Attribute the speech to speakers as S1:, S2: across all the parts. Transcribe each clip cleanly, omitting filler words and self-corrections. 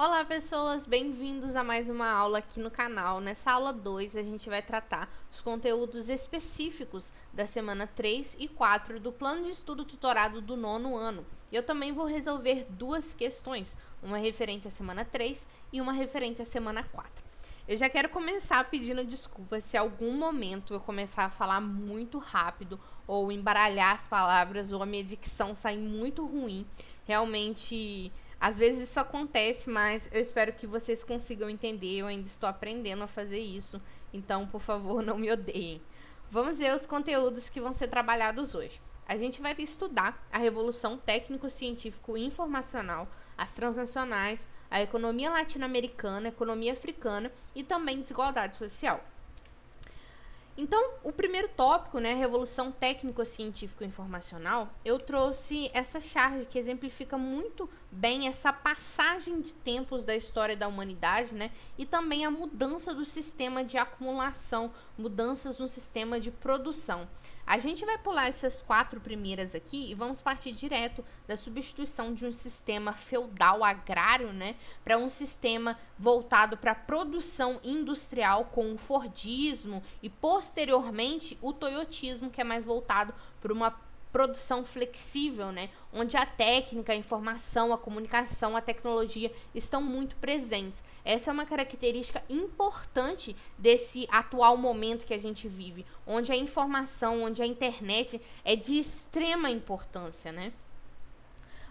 S1: Olá pessoas, bem-vindos a mais uma aula aqui no canal. Nessa aula 2 a gente vai tratar os conteúdos específicos da semana 3 e 4 do plano de estudo tutorado do 9º ano. Eu também vou resolver duas questões, uma referente à semana 3 e uma referente à semana 4. Eu já quero começar pedindo desculpas se algum momento eu começar a falar muito rápido ou embaralhar as palavras ou a minha dicção sair muito ruim. Realmente, às vezes isso acontece, mas eu espero que vocês consigam entender. Eu ainda estou aprendendo a fazer isso, então, por favor, não me odeiem. Vamos ver os conteúdos que vão ser trabalhados hoje. A gente vai estudar a Revolução Técnico-Científico e Informacional, as transnacionais, a economia latino-americana, a economia africana e também desigualdade social. Então, o primeiro tópico, né, Revolução Técnico-Científico-Informacional, eu trouxe essa charge que exemplifica muito bem essa passagem de tempos da história da humanidade, né, e também a mudança do sistema de acumulação, mudanças no sistema de produção. A gente vai pular essas 4 primeiras aqui e vamos partir direto da substituição de um sistema feudal agrário, né, para um sistema voltado para a produção industrial com o Fordismo e posteriormente o Toyotismo, que é mais voltado para uma produção flexível, né, onde a técnica, a informação, a comunicação, a tecnologia estão muito presentes. Essa é uma característica importante desse atual momento que a gente vive, onde a informação, onde a internet é de extrema importância, né?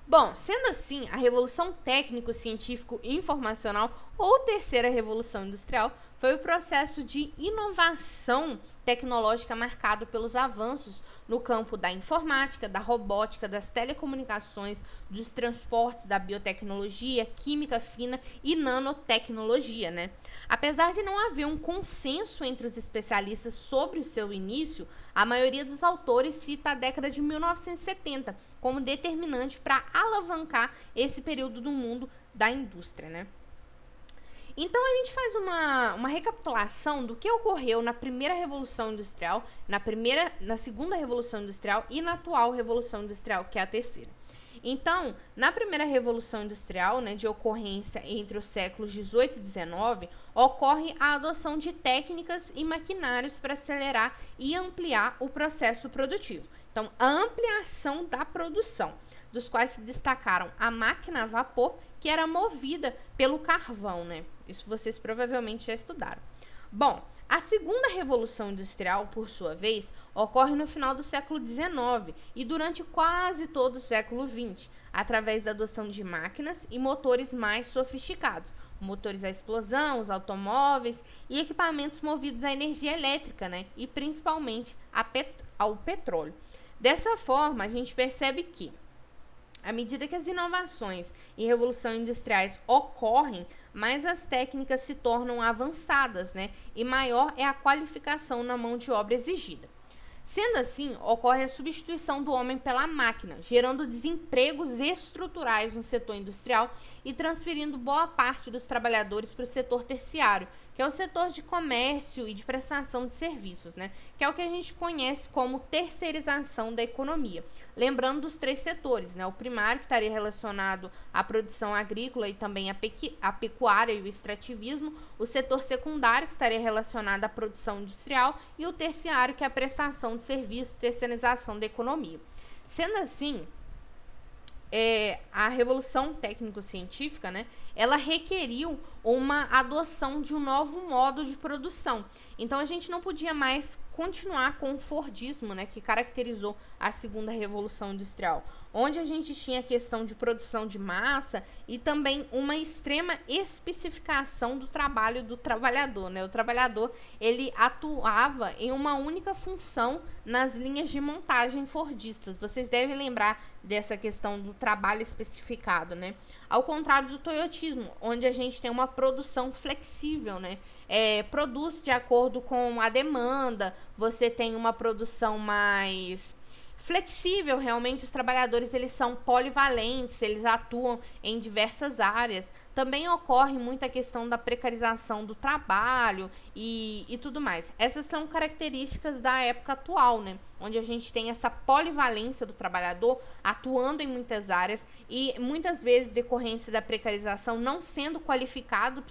S1: Bom, sendo assim, a Revolução Técnico-Científico e Informacional, ou Terceira Revolução Industrial, foi o processo de inovação tecnológica marcado pelos avanços no campo da informática, da robótica, das telecomunicações, dos transportes, da biotecnologia, química fina e nanotecnologia, né? Apesar de não haver um consenso entre os especialistas sobre o seu início, a maioria dos autores cita a década de 1970 como determinante para alavancar esse período do mundo da indústria, né? Então, a gente faz uma recapitulação do que ocorreu na primeira Revolução Industrial, na segunda Revolução Industrial e na atual Revolução Industrial, que é a terceira. Então, na primeira Revolução Industrial, né, de ocorrência entre os séculos 18 e 19, ocorre a adoção de técnicas e maquinários para acelerar e ampliar o processo produtivo. Então, a ampliação da produção, dos quais se destacaram a máquina a vapor, que era movida pelo carvão, né? Isso vocês provavelmente já estudaram. Bom, a segunda Revolução Industrial, por sua vez, ocorre no final do século XIX e durante quase todo o século XX, através da adoção de máquinas e motores mais sofisticados, motores à explosão, os automóveis e equipamentos movidos à energia elétrica, né? E principalmente ao petróleo. Dessa forma, a gente percebe que, à medida que as inovações e revoluções industriais ocorrem, mais as técnicas se tornam avançadas, né? E maior é a qualificação na mão de obra exigida. Sendo assim, ocorre a substituição do homem pela máquina, gerando desempregos estruturais no setor industrial e transferindo boa parte dos trabalhadores para o setor terciário, que é o setor de comércio e de prestação de serviços, né? Que é o que a gente conhece como terceirização da economia. Lembrando dos 3 setores, né? O primário, que estaria relacionado à produção agrícola e também à pecuária e o extrativismo, o setor secundário, que estaria relacionado à produção industrial, e o terciário, que é a prestação de serviços, terceirização da economia. Sendo assim, a Revolução Técnico-Científica, né, ela requeriu uma adoção de um novo modo de produção. Então, a gente não podia mais continuar com o Fordismo, né, que caracterizou a segunda Revolução Industrial, onde a gente tinha a questão de produção de massa e também uma extrema especificação do trabalho do trabalhador, né? O trabalhador, ele atuava em uma única função nas linhas de montagem fordistas. Vocês devem lembrar dessa questão do trabalho especificado, né? Ao contrário do toyotismo, onde a gente tem uma produção flexível, né? Produz de acordo com a demanda, você tem uma produção mais flexível. Realmente os trabalhadores, eles são polivalentes, eles atuam em diversas áreas, também ocorre muita questão da precarização do trabalho e tudo mais. Essas são características da época atual, né? Onde a gente tem essa polivalência do trabalhador atuando em muitas áreas e muitas vezes decorrência da precarização não sendo qualificados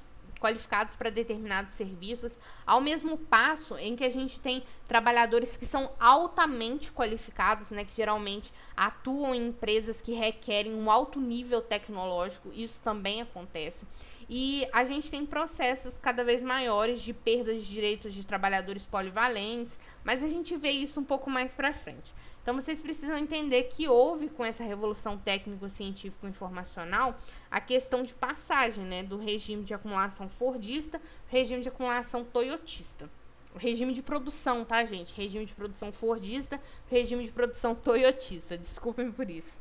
S1: para determinados serviços, ao mesmo passo em que a gente tem trabalhadores que são altamente qualificados, né, que geralmente atuam em empresas que requerem um alto nível tecnológico, isso também acontece. E a gente tem processos cada vez maiores de perdas de direitos de trabalhadores polivalentes, mas a gente vê isso um pouco mais para frente. Então, vocês precisam entender que houve, com essa revolução técnico-científico-informacional, a questão de passagem, né, do regime de acumulação fordista para o regime de acumulação toyotista. O regime de produção, tá, gente? Regime de produção fordista para regime de produção toyotista. Desculpem por isso.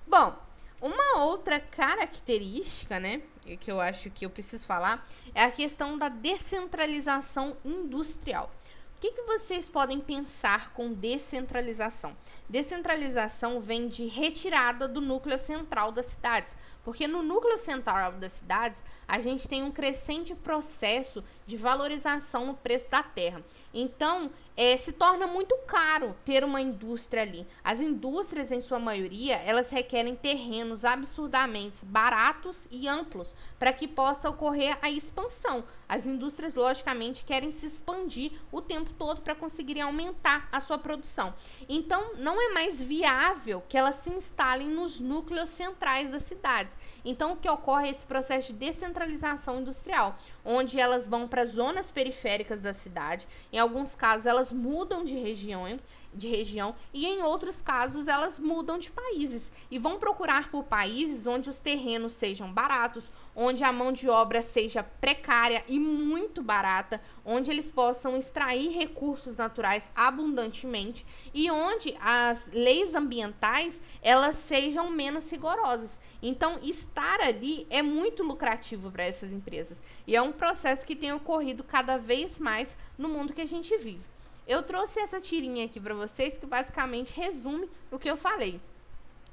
S1: Bom, uma outra característica, né, que eu acho que eu preciso falar, é a questão da descentralização industrial. O que vocês podem pensar com descentralização? Descentralização vem de retirada do núcleo central das cidades, porque no núcleo central das cidades a gente tem um crescente processo de valorização no preço da terra. Então, se torna muito caro ter uma indústria ali. As indústrias, em sua maioria, elas requerem terrenos absurdamente baratos e amplos para que possa ocorrer a expansão. As indústrias, logicamente, querem se expandir o tempo todo para conseguirem aumentar a sua produção. Então, não é mais viável que elas se instalem nos núcleos centrais das cidades. Então, o que ocorre é esse processo de descentralização industrial, onde elas vão para zonas periféricas da cidade. Em alguns casos, elas mudam de região e em outros casos elas mudam de países e vão procurar por países onde os terrenos sejam baratos, onde a mão de obra seja precária e muito barata, onde eles possam extrair recursos naturais abundantemente e onde as leis ambientais elas sejam menos rigorosas. Então, estar ali é muito lucrativo para essas empresas e é um processo que tem ocorrido cada vez mais no mundo que a gente vive. Eu trouxe essa tirinha aqui para vocês que basicamente resume o que eu falei.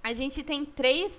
S1: A gente tem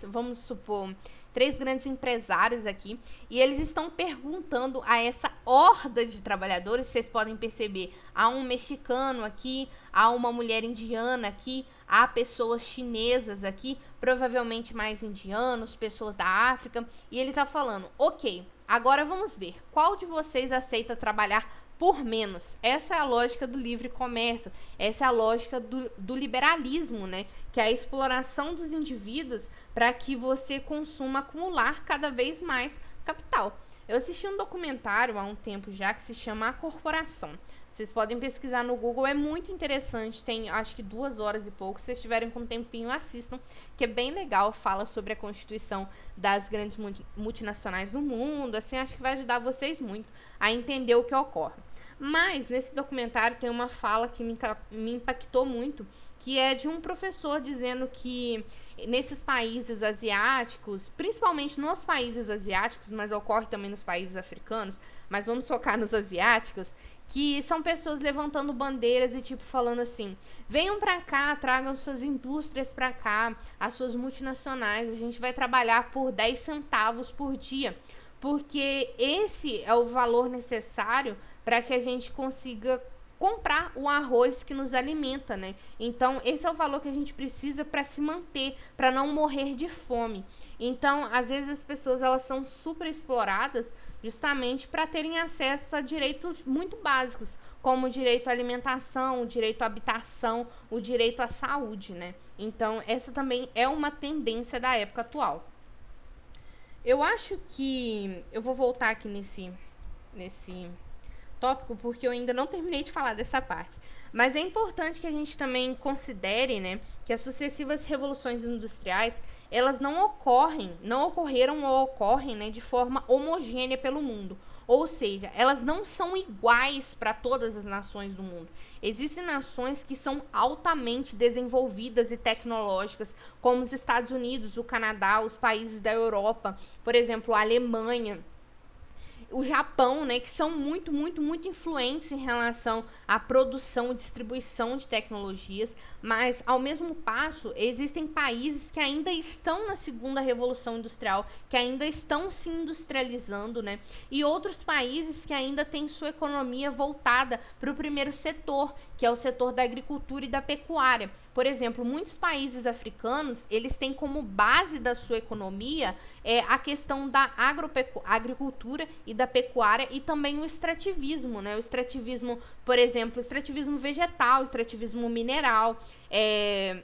S1: vamos supor, três grandes empresários aqui e eles estão perguntando a essa horda de trabalhadores, vocês podem perceber, há um mexicano aqui, há uma mulher indiana aqui, há pessoas chinesas aqui, provavelmente mais indianos, pessoas da África, e ele está falando, ok, agora vamos ver, qual de vocês aceita trabalhar por menos? Essa é a lógica do livre comércio, essa é a lógica do liberalismo, né? Que é a exploração dos indivíduos para que você consuma acumular cada vez mais capital. Eu assisti um documentário há um tempo já que se chama A Corporação. Vocês podem pesquisar no Google, é muito interessante, tem acho que 2 horas e pouco, se vocês estiverem com um tempinho assistam, que é bem legal, fala sobre a constituição das grandes multinacionais no mundo, assim, acho que vai ajudar vocês muito a entender o que ocorre. Mas nesse documentário tem uma fala que me impactou muito, que é de um professor dizendo que nesses países asiáticos, principalmente nos países asiáticos, mas ocorre também nos países africanos, mas vamos focar nos asiáticos, que são pessoas levantando bandeiras e tipo falando assim, venham pra cá, tragam suas indústrias pra cá, as suas multinacionais, a gente vai trabalhar por 10 centavos por dia, porque esse é o valor necessário para que a gente consiga comprar o arroz que nos alimenta, né? Então, esse é o valor que a gente precisa para se manter, para não morrer de fome. Então, às vezes as pessoas elas são super exploradas justamente para terem acesso a direitos muito básicos, como o direito à alimentação, o direito à habitação, o direito à saúde, né? Então, essa também é uma tendência da época atual. Eu acho que eu vou voltar aqui nesse tópico, porque eu ainda não terminei de falar dessa parte. Mas é importante que a gente também considere, né, que as sucessivas revoluções industriais, elas não ocorreram ou ocorrem, né, de forma homogênea pelo mundo. Ou seja, elas não são iguais para todas as nações do mundo. Existem nações que são altamente desenvolvidas e tecnológicas, como os Estados Unidos, o Canadá, os países da Europa, por exemplo, a Alemanha. o Japão, né, que são muito influentes em relação à produção e distribuição de tecnologias, mas ao mesmo passo existem países que ainda estão na segunda revolução industrial, que ainda estão se industrializando, né, e outros países que ainda têm sua economia voltada para o primeiro setor, que é o setor da agricultura e da pecuária. Por exemplo, muitos países africanos, eles têm como base da sua economia a questão da agricultura e da pecuária e também o extrativismo, né? O extrativismo, por exemplo, o extrativismo vegetal, o extrativismo mineral,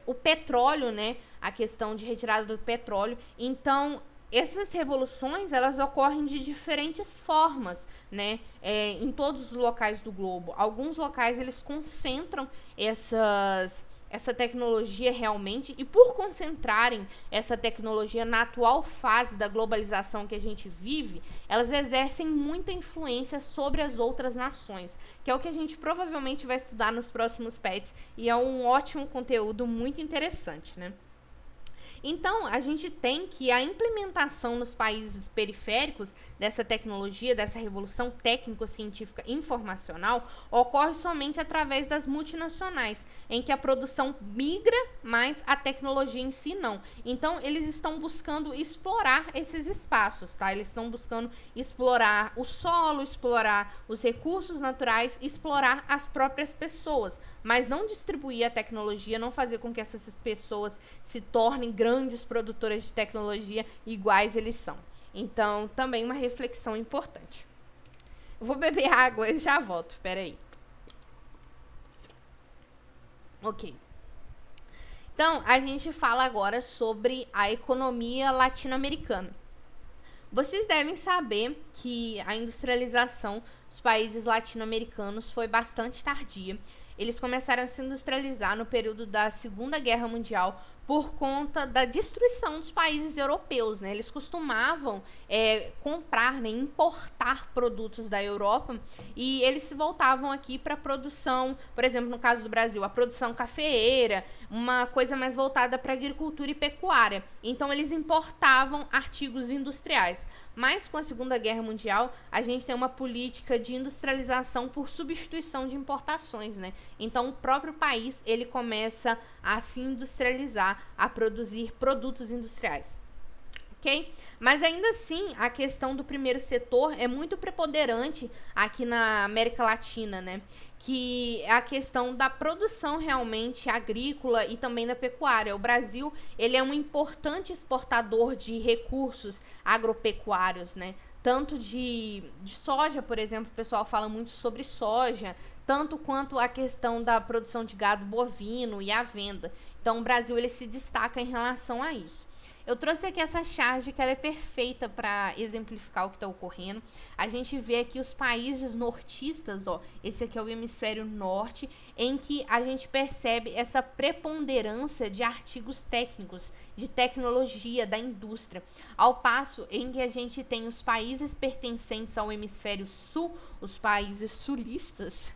S1: o petróleo, né? A questão de retirada do petróleo. Então, essas revoluções, elas ocorrem de diferentes formas, né? Em todos os locais do globo. Alguns locais, eles concentram essa tecnologia realmente, e por concentrarem essa tecnologia na atual fase da globalização que a gente vive, elas exercem muita influência sobre as outras nações, que é o que a gente provavelmente vai estudar nos próximos PETs, e é um ótimo conteúdo muito interessante, né? Então, a gente tem que a implementação nos países periféricos dessa tecnologia, dessa revolução técnico-científica informacional, ocorre somente através das multinacionais, em que a produção migra, mas a tecnologia em si não. Então, eles estão buscando explorar esses espaços, tá? Eles estão buscando explorar o solo, explorar os recursos naturais, explorar as próprias pessoas, mas não distribuir a tecnologia, não fazer com que essas pessoas se tornem grandes produtoras de tecnologia iguais eles são. Então, também uma reflexão importante. Eu vou beber água e já volto, espera aí. Ok. Então, a gente fala agora sobre a economia latino-americana. Vocês devem saber que a industrialização dos países latino-americanos foi bastante tardia. Eles começaram a se industrializar no período da Segunda Guerra Mundial por conta da destruição dos países europeus, né? Eles costumavam comprar, né, importar produtos da Europa, e eles se voltavam aqui para a produção, por exemplo, no caso do Brasil, a produção cafeeira, uma coisa mais voltada para agricultura e pecuária. Então, eles importavam artigos industriais. Mas com a Segunda Guerra Mundial, a gente tem uma política de industrialização por substituição de importações, né? Então, o próprio país, ele começa a se industrializar, a produzir produtos industriais. Ok? Mas ainda assim, a questão do primeiro setor é muito preponderante aqui na América Latina, né? Que é a questão da produção realmente agrícola e também da pecuária. O Brasil, ele é um importante exportador de recursos agropecuários, né? Tanto de soja, por exemplo, o pessoal fala muito sobre soja, tanto quanto a questão da produção de gado bovino e a venda. Então, o Brasil, ele se destaca em relação a isso. Eu trouxe aqui essa charge que ela é perfeita para exemplificar o que está ocorrendo. A gente vê aqui os países nortistas, ó, esse aqui é o hemisfério norte, em que a gente percebe essa preponderância de artigos técnicos, de tecnologia, da indústria. Ao passo em que a gente tem os países pertencentes ao hemisfério sul, os países sulistas,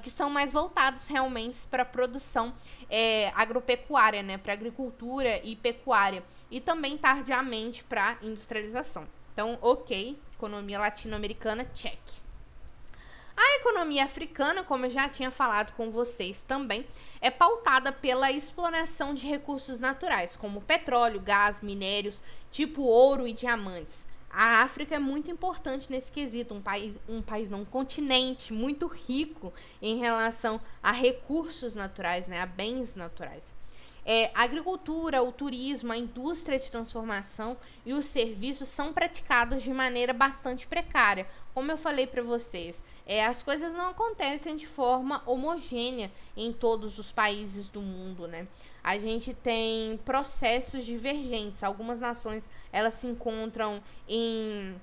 S1: que são mais voltados realmente para a produção agropecuária, né, para agricultura e pecuária, e também tardiamente para industrialização. Então, ok, economia latino-americana, check. A economia africana, como eu já tinha falado com vocês também, é pautada pela exploração de recursos naturais, como petróleo, gás, minérios, tipo ouro e diamantes. A África é muito importante nesse quesito, um continente muito rico em relação a recursos naturais, né, a bens naturais. A agricultura, o turismo, a indústria de transformação e os serviços são praticados de maneira bastante precária. Como eu falei para vocês, as coisas não acontecem de forma homogênea em todos os países do mundo, né? A gente tem processos divergentes. Algumas nações, elas se encontram em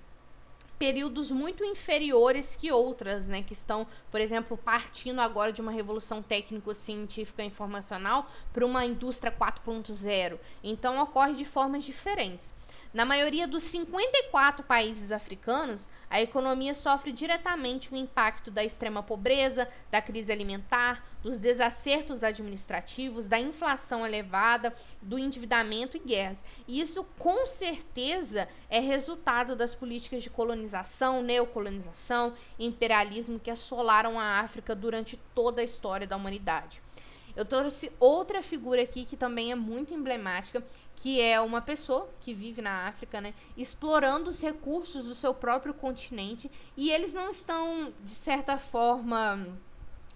S1: períodos muito inferiores que outras, né, que estão, por exemplo, partindo agora de uma revolução técnico-científica informacional para uma indústria 4.0. Então, ocorre de formas diferentes. Na maioria dos 54 países africanos, a economia sofre diretamente o impacto da extrema pobreza, da crise alimentar, dos desacertos administrativos, da inflação elevada, do endividamento e guerras. E isso, com certeza, é resultado das políticas de colonização, neocolonização e imperialismo que assolaram a África durante toda a história da humanidade. Eu trouxe outra figura aqui que também é muito emblemática, que é uma pessoa que vive na África, né, explorando os recursos do seu próprio continente, e eles não estão, de certa forma,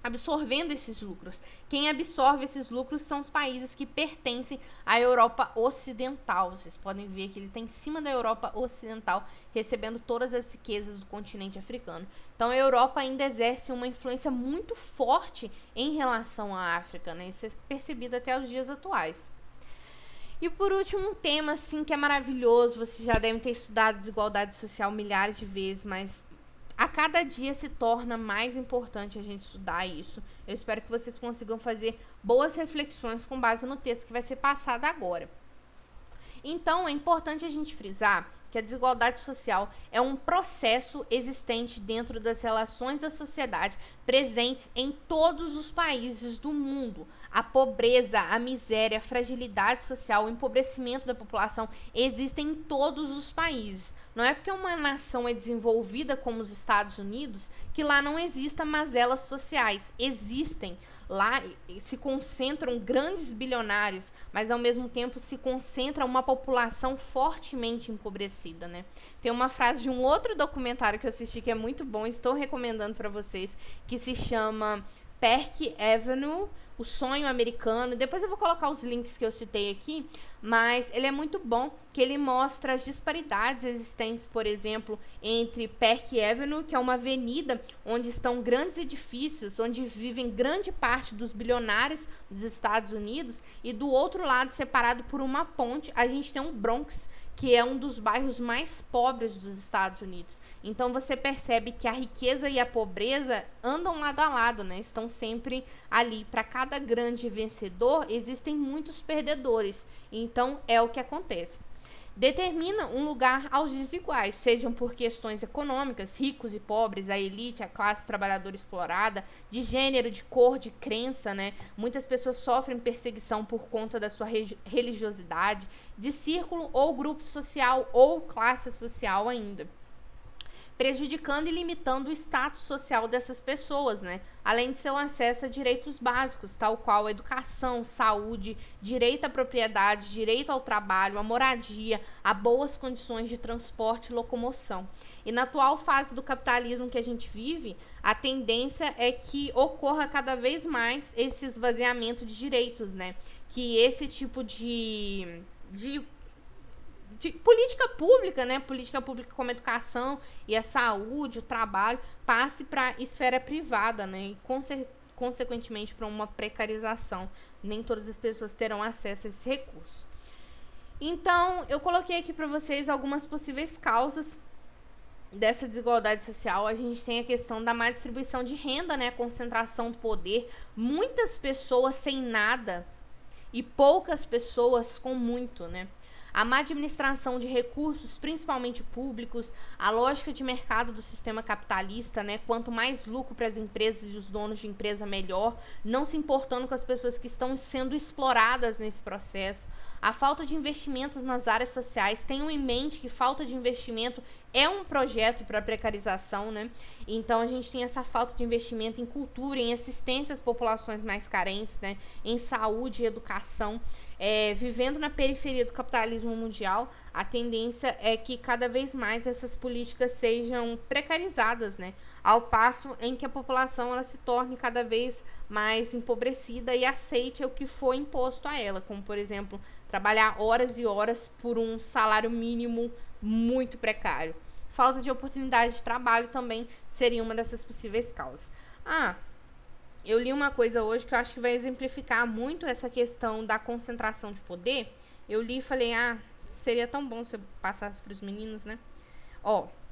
S1: absorvendo esses lucros. Quem absorve esses lucros são os países que pertencem à Europa Ocidental. Vocês podem ver que ele está em cima da Europa Ocidental, recebendo todas as riquezas do continente africano. Então a Europa ainda exerce uma influência muito forte em relação à África, né? Isso é percebido até os dias atuais. E por último, um tema assim que é maravilhoso, vocês já devem ter estudado desigualdade social milhares de vezes, mas a cada dia se torna mais importante a gente estudar isso. Eu espero que vocês consigam fazer boas reflexões com base no texto que vai ser passado agora. Então, é importante a gente frisar que a desigualdade social é um processo existente dentro das relações da sociedade presentes em todos os países do mundo. A pobreza, a miséria, a fragilidade social, o empobrecimento da população existem em todos os países. Não é porque uma nação é desenvolvida como os Estados Unidos que lá não existam mazelas sociais. Existem. Lá se concentram grandes bilionários, mas ao mesmo tempo se concentra uma população fortemente empobrecida, né? Tem uma frase de um outro documentário que eu assisti que é muito bom, estou recomendando para vocês, que se chama Park Avenue, o sonho americano. Depois eu vou colocar os links que eu citei aqui, mas ele é muito bom, que ele mostra as disparidades existentes, por exemplo, entre Park Avenue, que é uma avenida onde estão grandes edifícios, onde vivem grande parte dos bilionários dos Estados Unidos, e do outro lado, separado por uma ponte, a gente tem um Bronx, que é um dos bairros mais pobres dos Estados Unidos. Então você percebe que a riqueza e a pobreza andam lado a lado, né? Estão sempre ali. Para cada grande vencedor, existem muitos perdedores. Então é o que acontece. Determina um lugar aos desiguais, sejam por questões econômicas, ricos e pobres, a elite, a classe trabalhadora explorada, de gênero, de cor, de crença, né? Muitas pessoas sofrem perseguição por conta da sua religiosidade, de círculo ou grupo social ou classe social ainda, prejudicando e limitando o status social dessas pessoas, né? Além de seu acesso a direitos básicos, tal qual a educação, saúde, direito à propriedade, direito ao trabalho, à moradia, a boas condições de transporte e locomoção. E na atual fase do capitalismo que a gente vive, a tendência é que ocorra cada vez mais esse esvaziamento de direitos, né? Que esse tipo de política pública, né? Política pública como a educação e a saúde, o trabalho, passe para a esfera privada, né? E consequentemente para uma precarização. Nem todas as pessoas terão acesso a esse recurso. Então, eu coloquei aqui para vocês algumas possíveis causas dessa desigualdade social. A gente tem a questão da má distribuição de renda, né? A concentração do poder. Muitas pessoas sem nada e poucas pessoas com muito, né? A má administração de recursos, principalmente públicos, a lógica de mercado do sistema capitalista, né? Quanto mais lucro para as empresas e os donos de empresa, melhor, não se importando com as pessoas que estão sendo exploradas nesse processo. A falta de investimentos nas áreas sociais. Tenham em mente que falta de investimento é um projeto para precarização, né? Então a gente tem essa falta de investimento em cultura, em assistência às populações mais carentes, né? Em saúde e educação. Vivendo na periferia do capitalismo mundial, a tendência é que cada vez mais essas políticas sejam precarizadas, né? Ao passo em que a população ela se torne cada vez mais empobrecida e aceite o que foi imposto a ela, como, por exemplo, trabalhar horas e horas por um salário mínimo muito precário. Falta de oportunidade de trabalho também seria uma dessas possíveis causas. Eu li uma coisa hoje que eu acho que vai exemplificar muito essa questão da concentração de poder. Eu li e falei, seria tão bom se eu passasse para os meninos, né?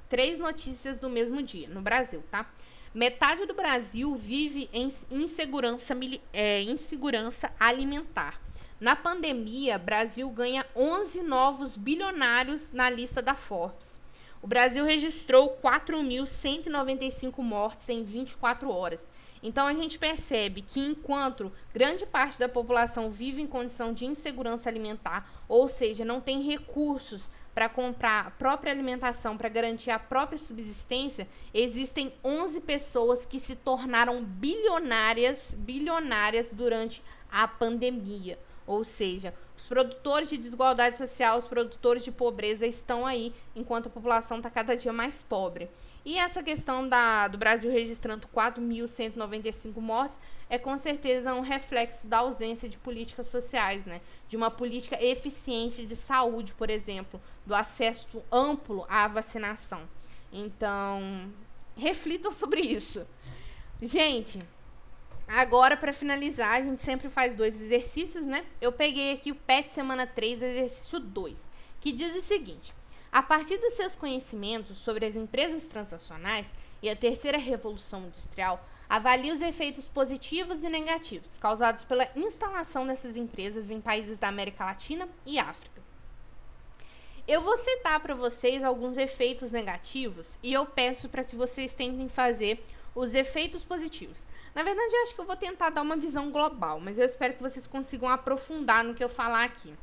S1: 3 notícias do mesmo dia, no Brasil, tá? Metade do Brasil vive em insegurança alimentar. Na pandemia, Brasil ganha 11 novos bilionários na lista da Forbes. O Brasil registrou 4.195 mortes em 24 horas. Então a gente percebe que enquanto grande parte da população vive em condição de insegurança alimentar, ou seja, não tem recursos para comprar a própria alimentação, para garantir a própria subsistência, existem 11 pessoas que se tornaram bilionárias durante a pandemia. Ou seja, os produtores de desigualdade social, os produtores de pobreza estão aí, enquanto a população está cada dia mais pobre. E essa questão do Brasil registrando 4.195 mortes é com certeza um reflexo da ausência de políticas sociais, né? De uma política eficiente de saúde, por exemplo, do acesso amplo à vacinação. Então, reflitam sobre isso. Gente, agora, para finalizar, a gente sempre faz 2 exercícios, né? Eu peguei aqui o PET Semana 3, exercício 2, que diz o seguinte: a partir dos seus conhecimentos sobre as empresas transnacionais e a terceira revolução industrial, avalie os efeitos positivos e negativos causados pela instalação dessas empresas em países da América Latina e África. Eu vou citar para vocês alguns efeitos negativos e eu peço para que vocês tentem fazer os efeitos positivos. Na verdade, eu acho que eu vou tentar dar uma visão global, mas eu espero que vocês consigam aprofundar no que eu falar aqui.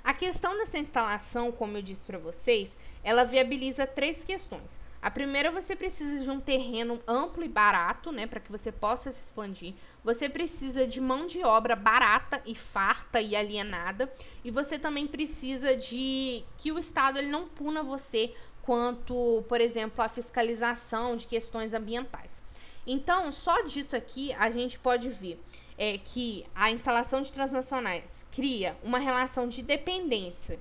S1: A questão dessa instalação, como eu disse para vocês, ela viabiliza 3 questões. A primeira, você precisa de um terreno amplo e barato, né, para que você possa se expandir. Você precisa de mão de obra barata e farta e alienada. E você também precisa de que o Estado ele não puna você quanto, por exemplo, a fiscalização de questões ambientais. Então, só disso aqui a gente pode ver que a instalação de transnacionais cria uma relação de dependência,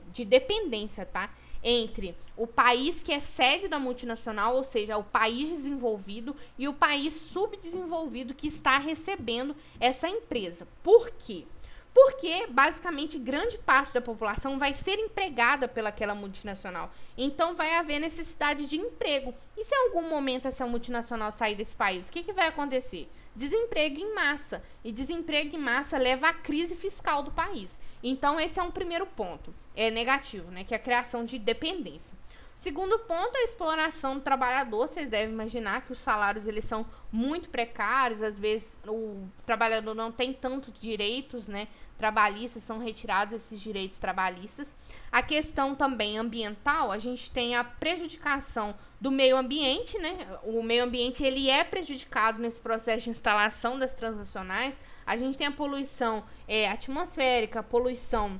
S1: tá? Entre o país que é sede da multinacional, ou seja, o país desenvolvido, e o país subdesenvolvido que está recebendo essa empresa. Por quê? Porque, basicamente, grande parte da população vai ser empregada pelaquela multinacional. Então, vai haver necessidade de emprego. E se em algum momento essa multinacional sair desse país, o que vai acontecer? Desemprego em massa. E desemprego em massa leva à crise fiscal do país. Então, esse é um primeiro ponto negativo, né? Que é a criação de dependência. Segundo ponto, a exploração do trabalhador. Vocês devem imaginar que os salários eles são muito precários. Às vezes, o trabalhador não tem tantos direitos, né, trabalhistas, são retirados esses direitos trabalhistas. A questão também ambiental, a gente tem a prejudicação do meio ambiente, né? O meio ambiente ele é prejudicado nesse processo de instalação das transnacionais. A gente tem a poluição atmosférica, poluição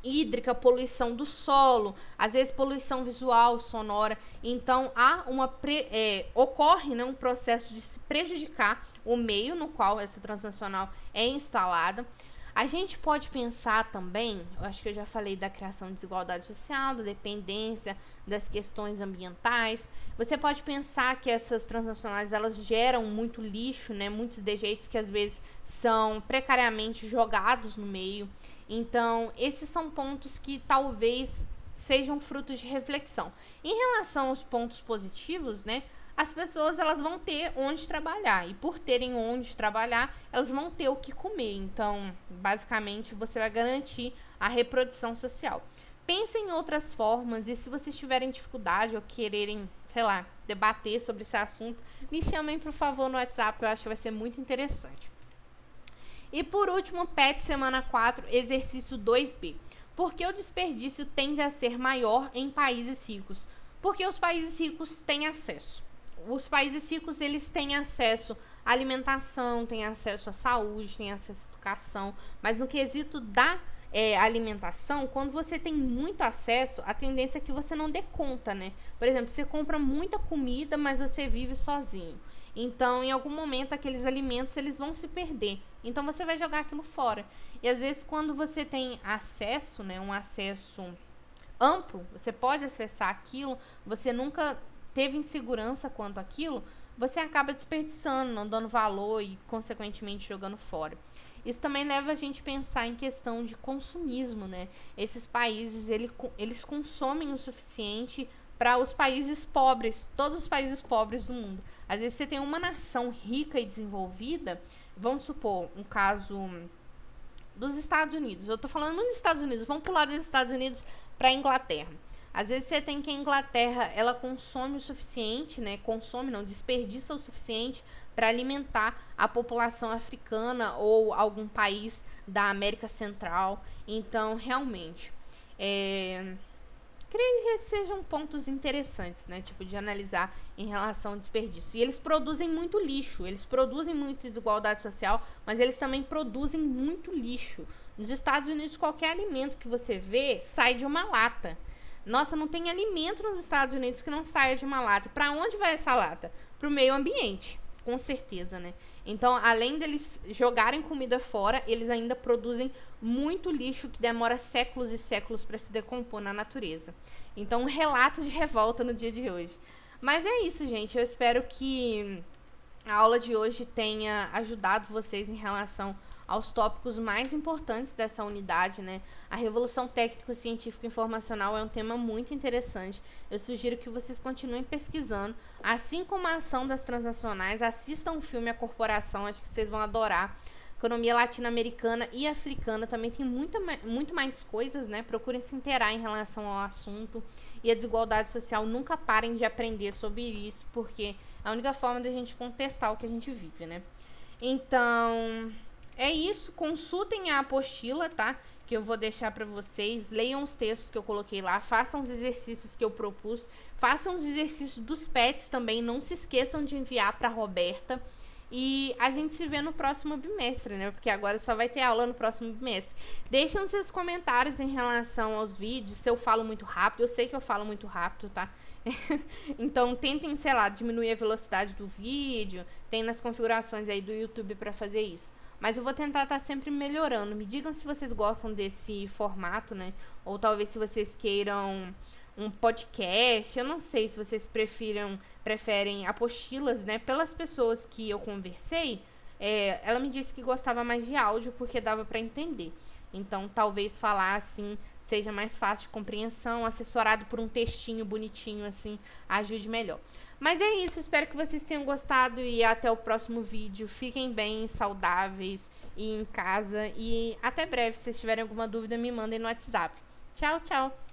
S1: hídrica, poluição do solo, às vezes poluição visual, sonora. Então ocorre, né, um processo de se prejudicar o meio no qual essa transnacional é instalada. A gente pode pensar também, eu acho que eu já falei da criação de desigualdade social, da dependência, das questões ambientais. Você pode pensar que essas transnacionais elas geram muito lixo, né, muitos dejeitos que às vezes são precariamente jogados no meio. Então, esses são pontos que talvez sejam frutos de reflexão. Em relação aos pontos positivos, né, as pessoas elas vão ter onde trabalhar. E por terem onde trabalhar, elas vão ter o que comer. Então, basicamente, você vai garantir a reprodução social. Pensem em outras formas e se vocês tiverem dificuldade ou quererem, sei lá, debater sobre esse assunto, me chamem, por favor, no WhatsApp. Eu acho que vai ser muito interessante. E por último, PET Semana 4, exercício 2B. Por que o desperdício tende a ser maior em países ricos? Porque os países ricos têm acesso. Os países ricos, eles têm acesso à alimentação, têm acesso à saúde, têm acesso à educação. Mas no quesito da alimentação, quando você tem muito acesso, a tendência é que você não dê conta, né? Por exemplo, você compra muita comida, mas você vive sozinho. Então, em algum momento, aqueles alimentos eles vão se perder. Então, você vai jogar aquilo fora. E, às vezes, quando você tem acesso, né, um acesso amplo, você pode acessar aquilo, você nunca teve insegurança quanto àquilo, você acaba desperdiçando, não dando valor e, consequentemente, jogando fora. Isso também leva a gente a pensar em questão de consumismo, né? Esses países, eles consomem o suficiente para os países pobres, todos os países pobres do mundo. Às vezes você tem uma nação rica e desenvolvida, vamos supor, um caso dos Estados Unidos. Eu tô falando muito dos Estados Unidos, vamos pular dos Estados Unidos para a Inglaterra. Às vezes você tem que a Inglaterra, ela consome o suficiente, né? Consome, não, desperdiça o suficiente para alimentar a população africana ou algum país da América Central. Então, realmente, creio que sejam pontos interessantes, né? Tipo, de analisar em relação ao desperdício. E eles produzem muito lixo, eles produzem muita desigualdade social, mas eles também produzem muito lixo. Nos Estados Unidos, qualquer alimento que você vê sai de uma lata. Nossa, não tem alimento nos Estados Unidos que não saia de uma lata. Para onde vai essa lata? Para o meio ambiente, com certeza, né? Então, além deles jogarem comida fora, eles ainda produzem muito lixo que demora séculos e séculos para se decompor na natureza. Então, um relato de revolta no dia de hoje. Mas é isso, gente. Eu espero que a aula de hoje tenha ajudado vocês em relação aos tópicos mais importantes dessa unidade, né? A revolução técnico-científica informacional é um tema muito interessante. Eu sugiro que vocês continuem pesquisando, assim como a ação das transnacionais. Assistam o filme A Corporação, acho que vocês vão adorar. Economia latino-americana e africana também tem muito mais coisas, né? Procurem se inteirar em relação ao assunto. E a desigualdade social, nunca parem de aprender sobre isso, porque é a única forma de a gente contestar o que a gente vive, né? Então, é isso. Consultem a apostila, tá? Que eu vou deixar para vocês. Leiam os textos que eu coloquei lá. Façam os exercícios que eu propus. Façam os exercícios dos pets também. Não se esqueçam de enviar para Roberta. E a gente se vê no próximo bimestre, né? Porque agora só vai ter aula no próximo bimestre. Deixem seus comentários em relação aos vídeos, se eu falo muito rápido. Eu sei que eu falo muito rápido, tá? Então, tentem, sei lá, diminuir a velocidade do vídeo. Tem nas configurações aí do YouTube pra fazer isso. Mas eu vou tentar estar sempre melhorando. Me digam se vocês gostam desse formato, né? Ou talvez se vocês queiram um podcast. Eu não sei se vocês preferem apostilas, né? Pelas pessoas que eu conversei, ela me disse que gostava mais de áudio porque dava para entender. Então, talvez falar assim seja mais fácil de compreensão, assessorado por um textinho bonitinho assim, ajude melhor. Mas é isso, espero que vocês tenham gostado e até o próximo vídeo. Fiquem bem, saudáveis e em casa. E até breve, se vocês tiverem alguma dúvida, me mandem no WhatsApp. Tchau, tchau!